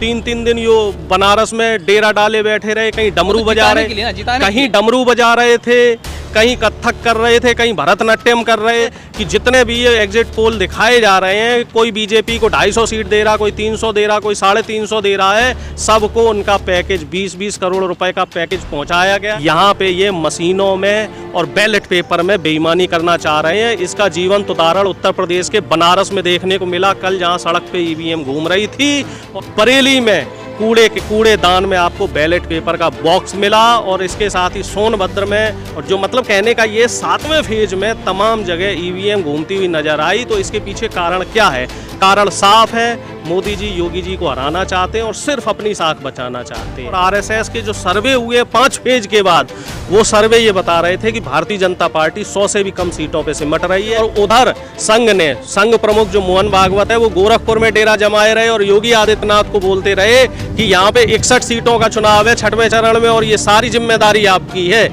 3-3 दिन यो बनारस में डेरा डाले बैठे रहे, कहीं डमरू बजा रहे, कहीं डमरू बजा रहे थे, कहीं कथक कर रहे थे, कहीं भरतनाट्यम कर रहे। कि जितने भी ये एग्जिट पोल दिखाए जा रहे हैं, कोई बीजेपी को 250 सीट दे रहा, कोई 300 दे रहा, कोई 350 दे रहा है, सबको उनका पैकेज 20-20 करोड़ रुपए का पैकेज पहुंचाया गया। यहाँ पे ये मशीनों में और बैलेट पेपर में बेईमानी करना चाह रहे हैं। इसका जीवंत उदाहरण उत्तर प्रदेश के बनारस में देखने को मिला। कल जहाँ सड़क पे ईवीएम घूम रही थी, और बरेली में कूड़ेदान में आपको बैलेट पेपर का बॉक्स मिला, और इसके साथ ही सोनभद्र में, और जो मतलब कहने का ये 7वें फेज में तमाम जगह ईवीएम घूमती हुई नजर आई। तो इसके पीछे कारण क्या है? कारण साफ है, मोदी जी योगी जी को हराना चाहते हैं और सिर्फ अपनी साख बचाना चाहते हैं। और आरएसएस के जो सर्वे हुए 5 फेज के बाद, वो सर्वे ये बता रहे थे कि भारतीय जनता पार्टी 100 से भी कम सीटों पे सिमट रही है। और उधर संघ प्रमुख जो मोहन भागवत है, वो गोरखपुर में डेरा जमाए रहे और योगी आदित्यनाथ को बोलते रहे कि यहाँ पे 61 सीटों का चुनाव है 6वें चरण में, और ये सारी जिम्मेदारी आपकी है।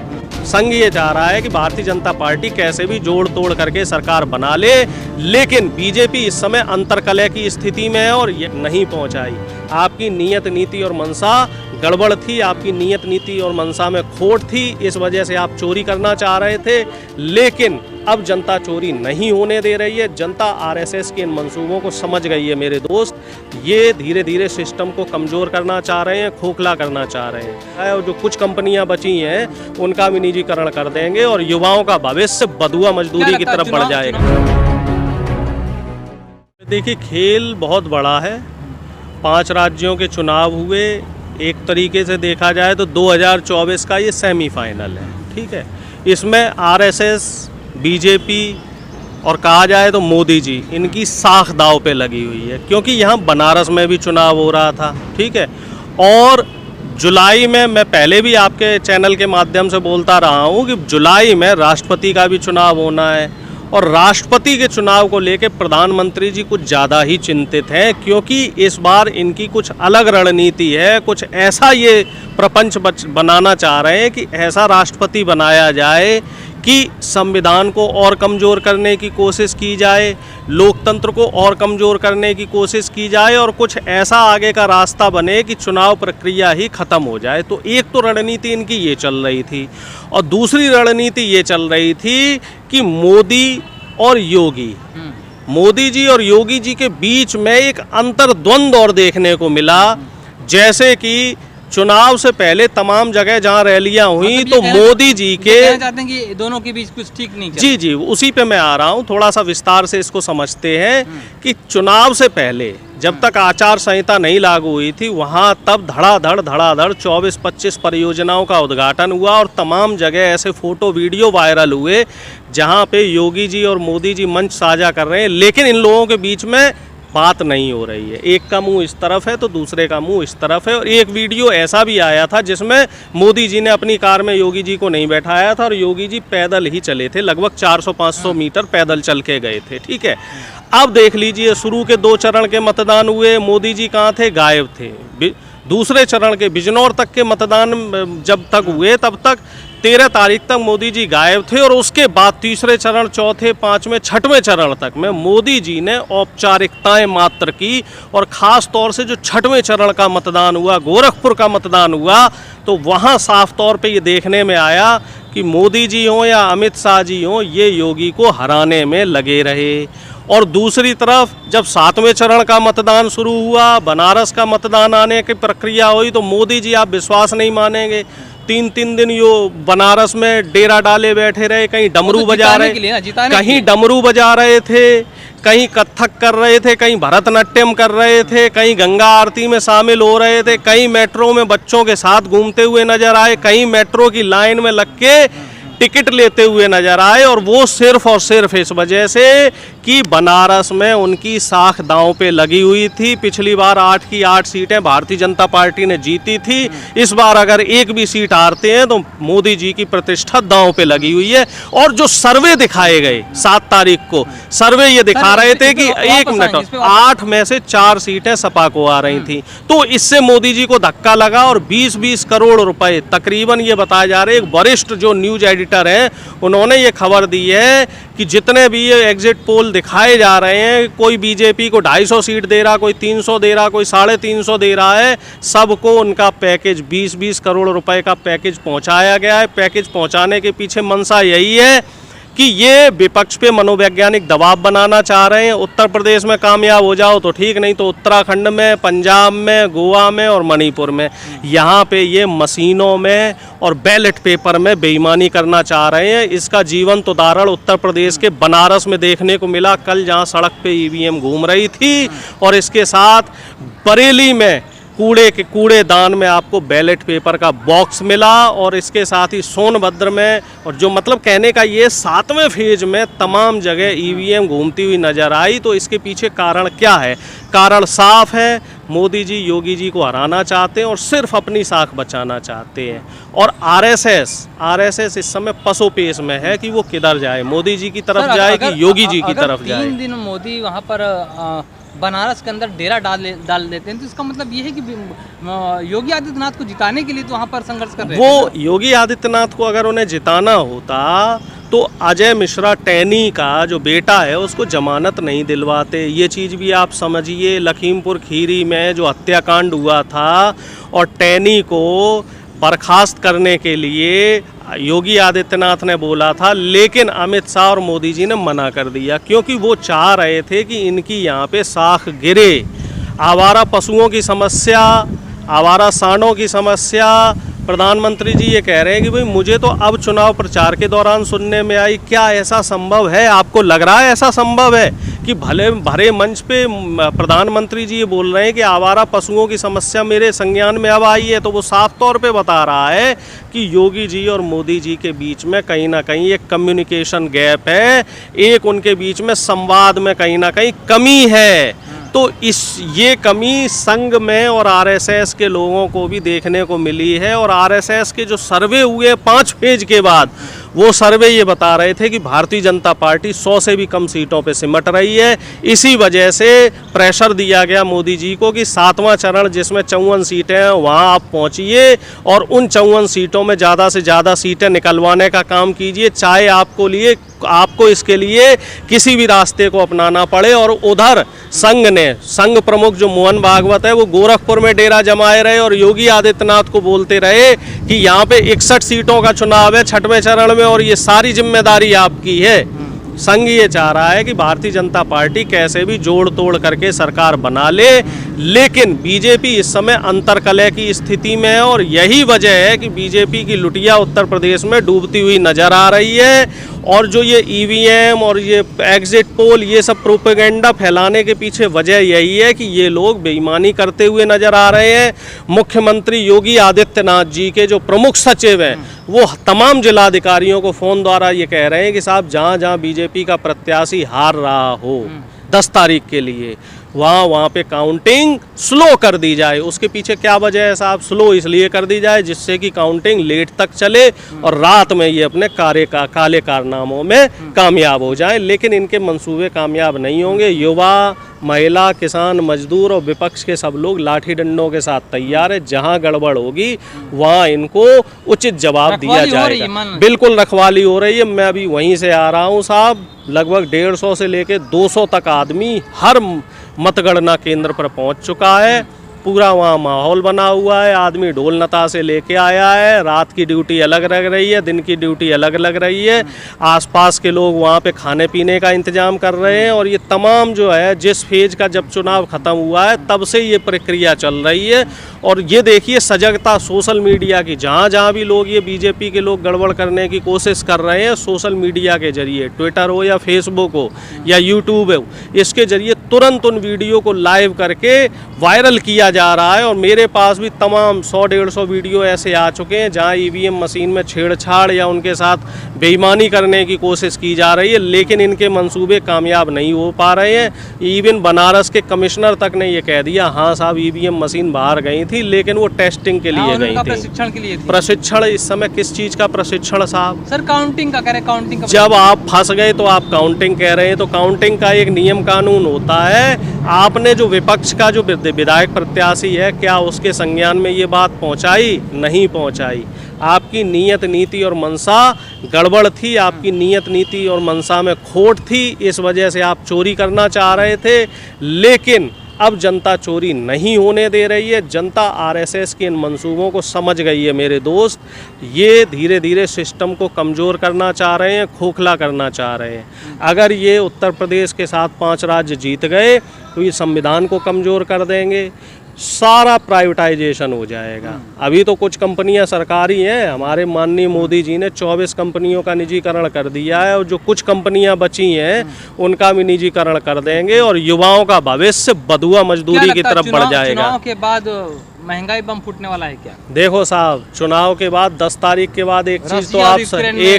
संघ ये चाह रहा है कि भारतीय जनता पार्टी कैसे भी जोड़ तोड़ करके सरकार बना ले, लेकिन बीजेपी इस समय अंतर्कलह की स्थिति में है और ये नहीं पहुंचाई। आपकी नीयत नीति और मंशा गड़बड़ थी, आपकी नीयत नीति और मंशा में खोट थी, इस वजह से आप चोरी करना चाह रहे थे। लेकिन अब जनता चोरी नहीं होने दे रही है। जनता आरएसएस के इन मंसूबों को समझ गई है मेरे दोस्त। ये धीरे धीरे सिस्टम को कमज़ोर करना चाह रहे हैं, खोखला करना चाह रहे हैं। और जो कुछ कंपनियां बची हैं उनका भी निजीकरण कर देंगे और युवाओं का भविष्य बदुआ मजदूरी की तरफ बढ़ जाएगा। देखिए, खेल बहुत बड़ा है। 5 राज्यों के चुनाव हुए। एक तरीके से देखा जाए तो 2024 का ये सेमीफाइनल है, ठीक है। इसमें आरएसएस, बीजेपी और कहा जाए तो मोदी जी, इनकी साख दांव पे लगी हुई है, क्योंकि यहाँ बनारस में भी चुनाव हो रहा था, ठीक है। और जुलाई में, मैं पहले भी आपके चैनल के माध्यम से बोलता रहा हूँ कि जुलाई में राष्ट्रपति का भी चुनाव होना है, और राष्ट्रपति के चुनाव को लेकर प्रधानमंत्री जी कुछ ज़्यादा ही चिंतित हैं, क्योंकि इस बार इनकी कुछ अलग रणनीति है। कुछ ऐसा ये प्रपंच बनाना चाह रहे हैं कि ऐसा राष्ट्रपति बनाया जाए कि संविधान को और कमज़ोर करने की कोशिश की जाए, लोकतंत्र को और कमज़ोर करने की कोशिश की जाए, और कुछ ऐसा आगे का रास्ता बने कि चुनाव प्रक्रिया ही ख़त्म हो जाए। तो एक तो रणनीति इनकी ये चल रही थी, और दूसरी रणनीति ये चल रही थी कि मोदी जी और योगी जी के बीच में एक अंतर्द्वंद और देखने को मिला। जैसे कि चुनाव से पहले तमाम जगह जहां रैलियां हुई, तो मोदी जी के चाहते हैं कि दोनों के बीच कुछ ठीक नहीं। जी, उसी पे मैं आ रहा हूं। थोड़ा सा विस्तार से इसको समझते हैं कि चुनाव से पहले जब तक आचार संहिता नहीं लागू हुई थी, वहां तब धड़ाधड़ 24-25 परियोजनाओं का उद्घाटन हुआ, और तमाम जगह ऐसे फोटो वीडियो वायरल हुए जहां पे योगी जी और मोदी जी मंच साझा कर रहे हैं, लेकिन इन लोगों के बीच में बात नहीं हो रही है। एक का मुंह इस तरफ है तो दूसरे का मुंह इस तरफ है। और एक वीडियो ऐसा भी आया था जिसमें मोदी जी ने अपनी कार में योगी जी को नहीं बैठाया था, और योगी जी पैदल ही चले थे, लगभग 400-500 मीटर पैदल चल के गए थे, ठीक है। अब देख लीजिए, शुरू के 2 चरण के मतदान हुए, मोदी जी कहाँ थे? गायब थे। दूसरे चरण के बिजनौर तक के मतदान जब तक हुए, तब तक 13 तारीख तक मोदी जी गायब थे, और उसके बाद तीसरे चरण, चौथे, 5वें, 6वें चरण तक में मोदी जी ने औपचारिकताएं मात्र की। और ख़ास तौर से जो 6वें चरण का मतदान हुआ, गोरखपुर का मतदान हुआ, तो वहाँ साफ तौर पे ये देखने में आया कि मोदी जी हों या अमित शाह जी हों, ये योगी को हराने में लगे रहे। और दूसरी तरफ जब 7वें चरण का मतदान शुरू हुआ, बनारस का मतदान आने की प्रक्रिया हुई, तो मोदी जी, आप विश्वास नहीं मानेंगे, 3-3 दिन यो बनारस में डेरा डाले बैठे रहे, कहीं डमरू बजा रहे, कहीं डमरू बजा रहे थे, कहीं कथक कर रहे थे, कहीं भरतनाट्यम कर रहे थे, कहीं गंगा आरती में शामिल हो रहे थे, कहीं मेट्रो में बच्चों के साथ घूमते हुए नजर आए, कहीं मेट्रो की लाइन में लग के टिकट लेते हुए नजर आए। और वो सिर्फ और सिर्फ इस वजह से कि बनारस में उनकी साख दांव पे लगी हुई थी। पिछली बार 8 की 8 सीटें भारतीय जनता पार्टी ने जीती थी। इस बार अगर एक भी सीट हारते हैं तो मोदी जी की प्रतिष्ठा दांव पे लगी हुई है। और जो सर्वे दिखाए गए 7 तारीख को, सर्वे ये दिखा रहे थे कि 1 मिनट 8 में से 4 सीटें सपा को आ रही थी। तो इससे मोदी जी को धक्का लगा और 20-20 करोड़ रुपए तकरीबन, ये बताया जा रहा है, एक वरिष्ठ जो न्यूज एडिटर हैं उन्होंने ये खबर दी है कि जितने भी ये एग्जिट पोल दिखाए जा रहे हैं, कोई बीजेपी को 250 सीट दे रहा, कोई 300 दे रहा, कोई 350 दे रहा है, सबको उनका पैकेज 20-20 करोड़ रुपए का पैकेज पहुंचाया गया है। पैकेज पहुंचाने के पीछे मंशा यही है कि ये विपक्ष पे मनोवैज्ञानिक दबाव बनाना चाह रहे हैं। उत्तर प्रदेश में कामयाब हो जाओ तो ठीक, नहीं तो उत्तराखंड में, पंजाब में, गोवा में और मणिपुर में, यहाँ पे ये मशीनों में और बैलेट पेपर में बेईमानी करना चाह रहे हैं। इसका जीवंत उदाहरण उत्तर प्रदेश के बनारस में देखने को मिला कल, जहाँ सड़क पे ईवीएम घूम रही थी और इसके साथ बरेली में कूड़ेदान में आपको बैलेट पेपर का बॉक्स मिला, और इसके साथ ही सोनभद्र में, और जो मतलब कहने का ये 7वें फेज में तमाम जगह ईवीएम घूमती हुई नजर आई। तो इसके पीछे कारण क्या है? कारण साफ है, मोदी जी योगी जी को हराना चाहते हैं और सिर्फ अपनी साख बचाना चाहते हैं। और आरएसएस इस समय पसोपेश में है कि वो किधर जाए, मोदी जी की तरफ जाए कि योगी जी की तरफ जाए। 3 दिन मोदी वहाँ पर बनारस के अंदर डेरा डाल देते हैं, तो इसका मतलब ये है कि योगी आदित्यनाथ को जिताने के लिए तो वहाँ पर संघर्ष कर रहे हैं। वो योगी आदित्यनाथ को अगर उन्हें जिताना होता तो अजय मिश्रा टैनी का जो बेटा है उसको जमानत नहीं दिलवाते। ये चीज़ भी आप समझिए। लखीमपुर खीरी में जो हत्याकांड हुआ था और टैनी को बर्खास्त करने के लिए योगी आदित्यनाथ ने बोला था, लेकिन अमित शाह और मोदी जी ने मना कर दिया, क्योंकि वो चाह रहे थे कि इनकी यहाँ पे साख गिरे। आवारा पशुओं की समस्या, आवारा सांडों की समस्या, प्रधानमंत्री जी ये कह रहे हैं कि भाई मुझे तो अब चुनाव प्रचार के दौरान सुनने में आई। क्या ऐसा संभव है? आपको लग रहा है ऐसा संभव है कि भरे मंच पे प्रधानमंत्री जी ये बोल रहे हैं कि आवारा पशुओं की समस्या मेरे संज्ञान में अब आई है? तो वो साफ तौर पे बता रहा है कि योगी जी और मोदी जी के बीच में कहीं ना कहीं एक कम्युनिकेशन गैप है, एक उनके बीच में संवाद में कहीं ना कहीं कमी है। तो ये कमी संघ में और आरएसएस के लोगों को भी देखने को मिली है। और आरएसएस के जो सर्वे हुए 5 फेज के बाद, वो सर्वे ये बता रहे थे कि भारतीय जनता पार्टी 100 से भी कम सीटों पे सिमट रही है। इसी वजह से प्रेशर दिया गया मोदी जी को कि 7वां चरण जिसमें 54 सीटें हैं वहाँ आप पहुँचिए और उन 54 सीटों में ज़्यादा से ज़्यादा सीटें निकलवाने का काम कीजिए, चाहे आपको इसके लिए किसी भी रास्ते को अपनाना पड़े। और उधर संघ प्रमुख जो मोहन भागवत है वो गोरखपुर में डेरा जमाए रहे और योगी आदित्यनाथ को बोलते रहे कि यहाँ पे 61 सीटों का चुनाव है 6वें चरण में और ये सारी जिम्मेदारी आपकी है। संघ ये चाह रहा है कि भारतीय जनता पार्टी कैसे भी जोड़ तोड़ करके सरकार बना ले, लेकिन बीजेपी इस समय अंतर्कलह की स्थिति में है और यही वजह है कि बीजेपी की लुटिया उत्तर प्रदेश में डूबती हुई नजर आ रही है। और जो ये ईवीएम और ये एग्जिट पोल, ये सब प्रोपेगेंडा फैलाने के पीछे वजह यही है कि ये लोग बेईमानी करते हुए नजर आ रहे हैं। मुख्यमंत्री योगी आदित्यनाथ जी के जो प्रमुख सचिव हैं वो तमाम जिलाधिकारियों को फ़ोन द्वारा ये कह रहे हैं कि साहब जहाँ जहाँ बीजेपी का प्रत्याशी हार रहा हो 10 तारीख के लिए, वहाँ पे काउंटिंग स्लो कर दी जाए। उसके पीछे क्या वजह है साहब? स्लो इसलिए कर दी जाए जिससे कि काउंटिंग लेट तक चले और रात में ये अपने काले कारनामों में कामयाब हो जाए। लेकिन इनके मंसूबे कामयाब नहीं होंगे। युवा, महिला, किसान, मजदूर और विपक्ष के सब लोग लाठी डंडों के साथ तैयार है। जहां गड़बड़ होगी वहां इनको उचित जवाब दिया जाएगा। बिल्कुल रखवाली हो रही है। मैं अभी वहीं से आ रहा हूं साहब। लगभग 150 से लेकर 200 तक आदमी हर मतगणना केंद्र पर पहुंच चुका है। पूरा वहाँ माहौल बना हुआ है। आदमी ढोल नताशे लेके आया है। रात की ड्यूटी अलग लग रही है, दिन की ड्यूटी अलग लग रही है। आसपास के लोग वहाँ पे खाने पीने का इंतजाम कर रहे हैं। और ये तमाम जो है, जिस फेज का जब चुनाव ख़त्म हुआ है तब से ये प्रक्रिया चल रही है। और ये देखिए सजगता सोशल मीडिया की, जहाँ जहाँ भी लोग ये बीजेपी के लोग गड़बड़ करने की कोशिश कर रहे हैं, सोशल मीडिया के जरिए, ट्विटर हो या फेसबुक हो या यूट्यूब हो, इसके जरिए तुरंत उन वीडियो को लाइव करके वायरल किया जा रहा है। और मेरे पास भी तमाम 100-150 वीडियो ऐसे आ चुके हैं जहां ईवीएम मशीन में छेड़छाड़ या उनके साथ बेईमानी करने की कोशिश की जा रही है, लेकिन इनके मंसूबे कामयाब नहीं हो पा रहे हैं। इवन बनारस के कमिश्नर तक ने ये कह दिया, हाँ साहब ईवीएम मशीन बाहर गई थी, लेकिन वो टेस्टिंग के लिए गई थी, प्रशिक्षण के लिए थी। प्रशिक्षण इस समय किस चीज का प्रशिक्षण साहब? सर काउंटिंग का कह रहे, काउंटिंग का। जब आप फंस गए तो आप काउंटिंग कह रहे हैं, तो काउंटिंग का एक नियम कानून होता है आपने जो विपक्ष का जो विधायक प्रत्याशी है, क्या उसके संज्ञान में ये बात पहुंचाई? नहीं पहुंचाई। आपकी नीयत, नीति और मंशा गड़बड़ थी, आपकी नीयत, नीति और मंशा में खोट थी, इस वजह से आप चोरी करना चाह रहे थे। लेकिन अब जनता चोरी नहीं होने दे रही है। जनता आरएसएस के इन मंसूबों को समझ गई है मेरे दोस्त। ये धीरे धीरे सिस्टम को कमज़ोर करना चाह रहे हैं, खोखला करना चाह रहे हैं। अगर ये उत्तर प्रदेश के साथ 5 राज्य जीत गए तो ये संविधान को कमज़ोर कर देंगे, सारा प्राइवेटाइजेशन हो जाएगा। अभी तो कुछ कंपनियां सरकारी हैं, हमारे माननीय मोदी जी ने 24 कंपनियों का निजीकरण कर दिया है, और जो कुछ कंपनियां बची हैं उनका भी निजीकरण कर देंगे, और युवाओं का भविष्य बधुआ मजदूरी की तरफ बढ़ जाएगा। चुनाव के बाद महंगाई बम फूटने वाला है क्या? देखो साहब, चुनाव के बाद 10 तारीख के बाद एक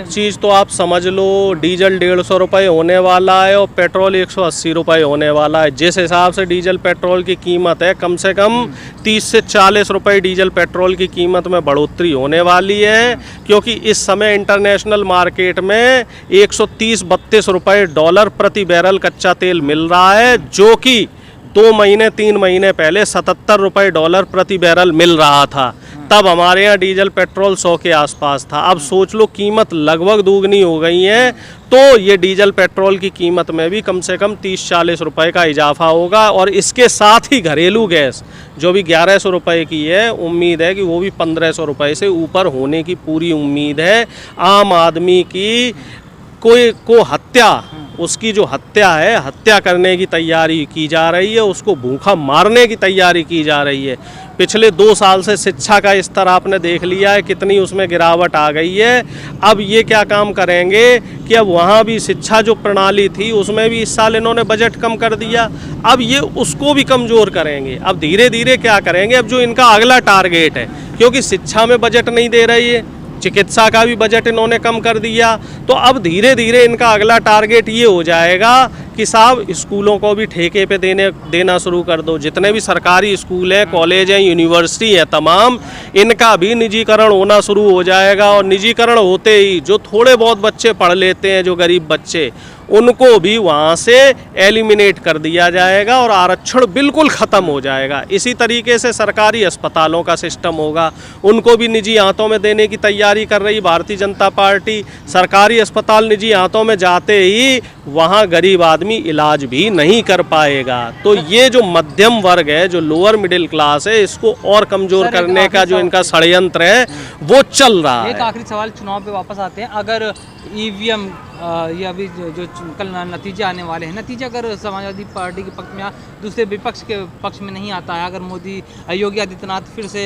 चीज़ तो आप समझ लो, डीजल 150 रुपये होने वाला है और पेट्रोल 180 रुपये होने वाला है। जिस हिसाब से डीजल पेट्रोल की कीमत है, कम से कम 30 से 40 रुपये डीजल पेट्रोल की कीमत में बढ़ोतरी होने वाली है, क्योंकि इस समय इंटरनेशनल मार्केट में 130-32 रुपये डॉलर प्रति बैरल कच्चा तेल मिल रहा है, जो कि 2 महीने 3 महीने पहले 77 रुपये डॉलर प्रति बैरल मिल रहा था। तब हमारे यहाँ डीजल पेट्रोल 100 के आसपास था। अब सोच लो, कीमत लगभग दोगुनी हो गई है, तो ये डीजल पेट्रोल की कीमत में भी कम से कम 30-40 रुपये का इजाफा होगा। और इसके साथ ही घरेलू गैस जो भी 1100 रुपये की है, उम्मीद है कि वो भी 1500 रुपये से ऊपर होने की पूरी उम्मीद है। आम आदमी की को हत्या, उसकी जो हत्या है, हत्या करने की तैयारी की जा रही है, उसको भूखा मारने की तैयारी की जा रही है। पिछले 2 साल से शिक्षा का स्तर आपने देख लिया है, कितनी उसमें गिरावट आ गई है। अब ये क्या काम करेंगे कि अब वहाँ भी शिक्षा जो प्रणाली थी उसमें भी इस साल इन्होंने बजट कम कर दिया, अब ये उसको भी कमज़ोर करेंगे। अब धीरे धीरे क्या करेंगे, अब जो इनका अगला टारगेट है, क्योंकि शिक्षा में बजट नहीं दे रही है, चिकित्सा का भी बजट इन्होंने कम कर दिया, तो अब धीरे धीरे इनका अगला टारगेट ये हो जाएगा कि साहब स्कूलों को भी ठेके पे देना शुरू कर दो। जितने भी सरकारी स्कूल हैं, कॉलेज हैं, यूनिवर्सिटी हैं, तमाम इनका भी निजीकरण होना शुरू हो जाएगा। और निजीकरण होते ही जो थोड़े बहुत बच्चे पढ़ लेते हैं, जो गरीब बच्चे, उनको भी वहाँ से एलिमिनेट कर दिया जाएगा और आरक्षण बिल्कुल ख़त्म हो जाएगा। इसी तरीके से सरकारी अस्पतालों का सिस्टम होगा, उनको भी निजी हाथों में देने की तैयारी कर रही भारतीय जनता पार्टी। सरकारी अस्पताल निजी हाथों में जाते ही वहाँ गरीब आदमी इलाज भी नहीं कर पाएगा। तो ये जो मध्यम वर्ग है, जो लोअर मिडिल क्लास है, इसको और कमज़ोर करने का जो इनका षड्यंत्र है वो चल रहा है। एक आखिरी सवाल, चुनाव पे वापस आते हैं। अगर ईवीएम ये अभी जो कल नतीजे आने वाले हैं, नतीजा अगर समाजवादी पार्टी के पक्ष में या दूसरे विपक्ष के पक्ष में नहीं आता है, अगर मोदी योगी आदित्यनाथ फिर से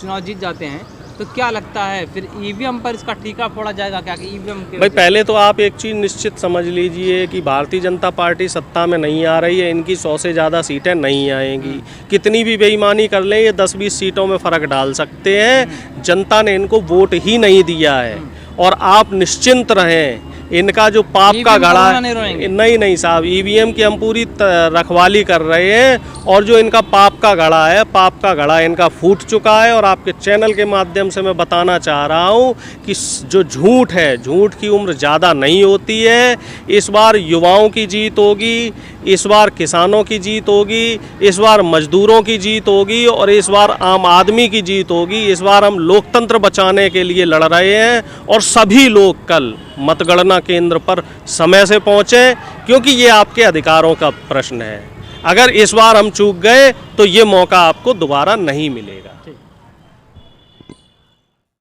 चुनाव जीत जाते हैं, तो क्या लगता है फिर ईवीएम पर इसका टीका फोड़ा जाएगा क्या? कि ईवीएम के भाई, पहले तो आप एक चीज़ निश्चित समझ लीजिए कि भारतीय जनता पार्टी सत्ता में नहीं आ रही है, इनकी 100 से ज़्यादा सीटें नहीं आएंगी। कितनी भी बेईमानी कर लें, ये 10-20 सीटों में फ़र्क डाल सकते हैं। जनता ने इनको वोट ही नहीं दिया है, और आप निश्चिंत रहें, इनका जो पाप का घड़ा है, नहीं साहब, ईवीएम की हम पूरी रखवाली कर रहे हैं, और जो इनका पाप का घड़ा है, पाप का घड़ा इनका फूट चुका है। और आपके चैनल के माध्यम से मैं बताना चाह रहा हूं कि जो झूठ है, झूठ की उम्र ज़्यादा नहीं होती है। इस बार युवाओं की जीत होगी, इस बार किसानों की जीत होगी, इस बार मजदूरों की जीत होगी, और इस बार आम आदमी की जीत होगी। इस बार हम लोकतंत्र बचाने के लिए लड़ रहे हैं, और सभी लोग कल मतगणना केंद्र पर समय से पहुँचे, क्योंकि ये आपके अधिकारों का प्रश्न है। अगर इस बार हम चूक गए तो ये मौका आपको दोबारा नहीं मिलेगा।